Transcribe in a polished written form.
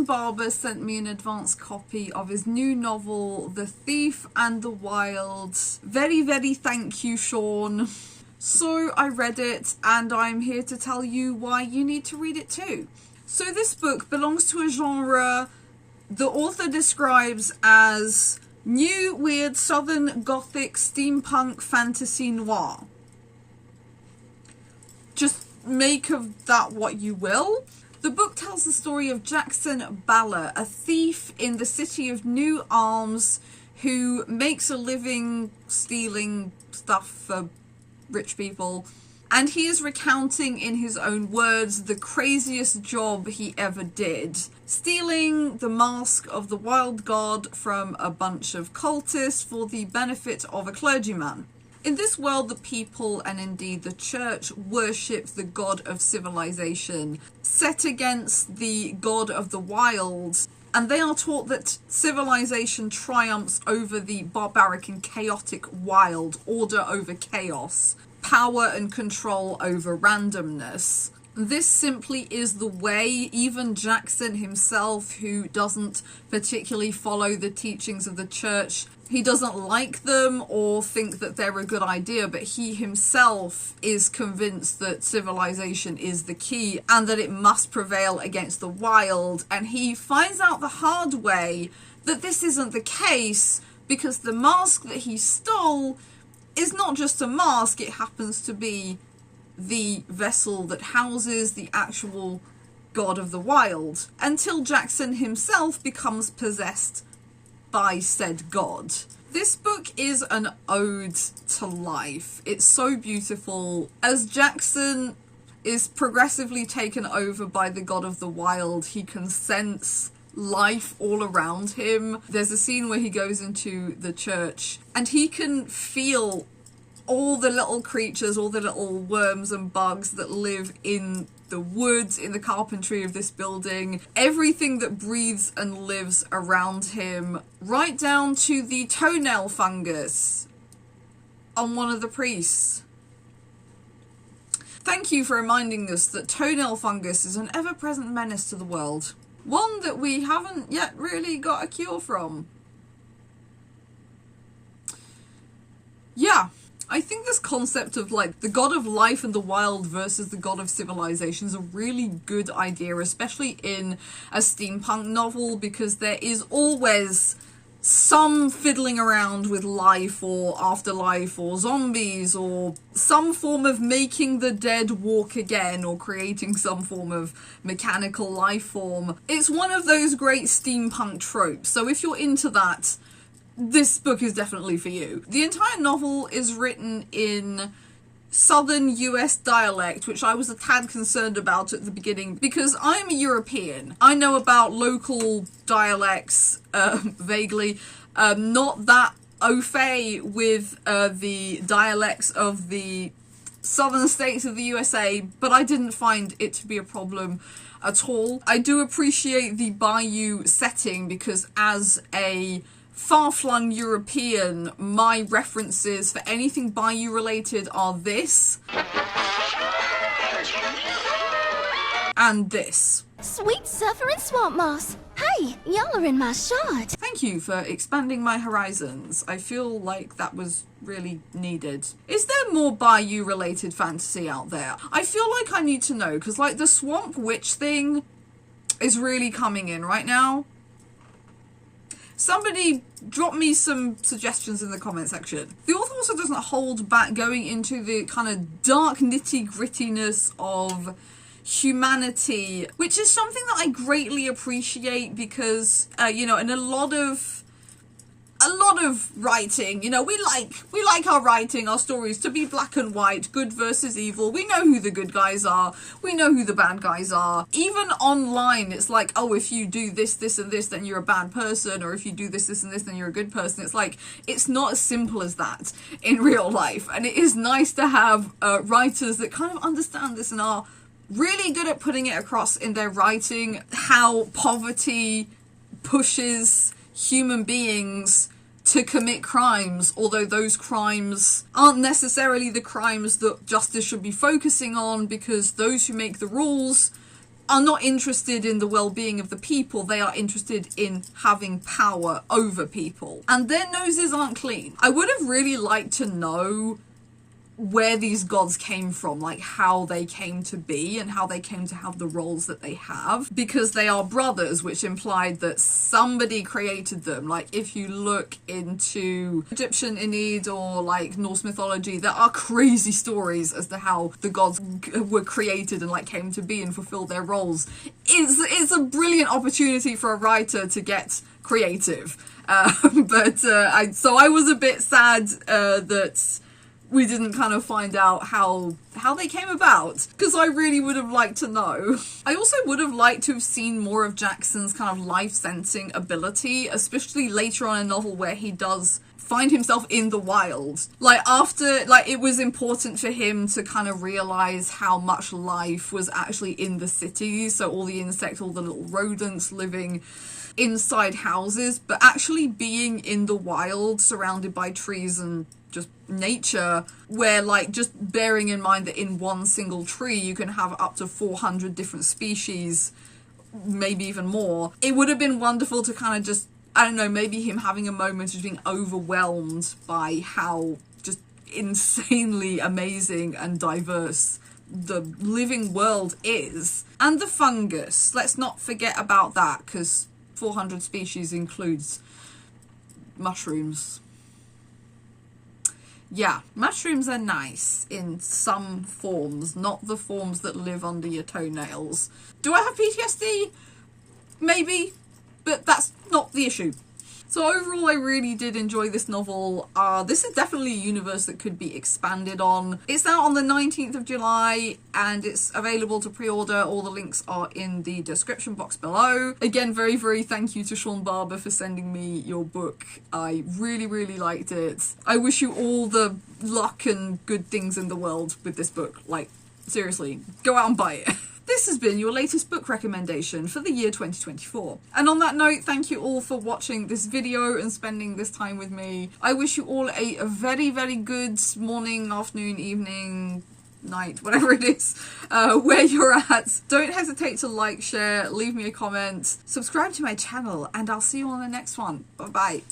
Seann Barbour sent me an advance copy of his new novel, The Thief and the Wild. Very, very thank you, Seann. So I read it, and I'm here to tell you why you need to read it too. So this book belongs to a genre the author describes as new, weird, southern, gothic, steampunk, fantasy noir. Just make of that what you will. The book tells the story of Seann Barbour, a thief in the city of New Alms who makes a living stealing stuff for rich people. And he is recounting in his own words the craziest job he ever did. Stealing the mask of the wild god from a bunch of cultists for the benefit of a clergyman. In this world, the people, and indeed the church, worship the god of civilization, set against the god of the wild, and they are taught that civilization triumphs over the barbaric and chaotic wild, order over chaos, power and control over randomness. This simply is the way. Even Seann himself, who doesn't particularly follow the teachings of the church, he doesn't like them or think that they're a good idea, but he himself is convinced that civilization is the key and that it must prevail against the wild. And he finds out the hard way that this isn't the case, because the mask that he stole is not just a mask, it happens to be the vessel that houses the actual god of the wild, until Seann himself becomes possessed by said god. This book is an ode to life. It's so beautiful. As Seann is progressively taken over by the god of the wild, he can sense life all around him. There's a scene where he goes into the church and he can feel all the little creatures, all the little worms and bugs that live in the woods, in the carpentry of this building, everything that breathes and lives around him, right down to the toenail fungus on one of the priests. Thank you for reminding us that toenail fungus is an ever-present menace to the world. One that we haven't yet really got a cure from. Yeah. I think this concept of like the god of life and the wild versus the god of civilization is a really good idea, especially in a steampunk novel, because there is always some fiddling around with life or afterlife or zombies or some form of making the dead walk again or creating some form of mechanical life form. It's one of those great steampunk tropes, so if you're into that, this book is definitely for you. The entire novel is written in southern US dialect, which I was a tad concerned about at the beginning because I'm a European. I know about local dialects vaguely, not that au fait with the dialects of the southern states of the USA, but I didn't find it to be a problem at all. I do appreciate the bayou setting because as a far-flung European, my references for anything Bayou related are this and this. Sweet suffering swamp moss. Hey, y'all are in my shot. Thank you for expanding my horizons. I feel like that was really needed. Is there more Bayou related fantasy out there? I feel like I need to know, because like the swamp witch thing is really coming in right now. Somebody drop me some suggestions in the comment section. The author also doesn't hold back going into the kind of dark nitty-grittiness of humanity, which is something that I greatly appreciate because, you know, in a lot of writing, you know, we like our writing, our stories to be black and white, good versus evil. We know who the good guys are. We know who the bad guys are. Even online, it's like, oh, if you do this, this, and this, then you're a bad person, or if you do this, this, and this, then you're a good person. It's like, it's not as simple as that in real life. And it is nice to have writers that kind of understand this and are really good at putting it across in their writing, how poverty pushes human beings to commit crimes, although those crimes aren't necessarily the crimes that justice should be focusing on, because those who make the rules are not interested in the well-being of the people, they are interested in having power over people. And their noses aren't clean. I would have really liked to know where these gods came from, like how they came to be and how they came to have the roles that they have, because they are brothers, which implied that somebody created them. Like if you look into Egyptian Enid or like Norse mythology, there are crazy stories as to how the gods were created and like came to be and fulfilled their roles. It's a brilliant opportunity for a writer to get creative, but I was a bit sad that we didn't kind of find out how they came about, because I really would have liked to know. I also would have liked to have seen more of Jackson's kind of life-sensing ability, especially later on in a novel where he does find himself in the wild. Like after, like it was important for him to kind of realize how much life was actually in the city, so all the insects, all the little rodents living inside houses, but actually being in the wild surrounded by trees and just nature, where like just bearing in mind that in one single tree you can have up to 400 different species, maybe even more. It would have been wonderful to kind of just, I don't know, maybe him having a moment of being overwhelmed by how just insanely amazing and diverse the living world is. And the fungus, let's not forget about that, because 400 species includes mushrooms. Yeah, mushrooms are nice in some forms, not the forms that live under your toenails. Do I have PTSD? Maybe, but that's not the issue. So overall, I really did enjoy this novel. This is definitely a universe that could be expanded on. It's out on the 19th of July and it's available to pre-order. All the links are in the description box below. Again, very, very thank you to Seann Barbour for sending me your book. I really, really liked it. I wish you all the luck and good things in the world with this book. Like, seriously, go out and buy it. This has been your latest book recommendation for the year 2024. And on that note, thank you all for watching this video and spending this time with me. I wish you all a very, very good morning, afternoon, evening, night, whatever it is, where you're at. Don't hesitate to like, share, leave me a comment, subscribe to my channel, and I'll see you on the next one. Bye-bye.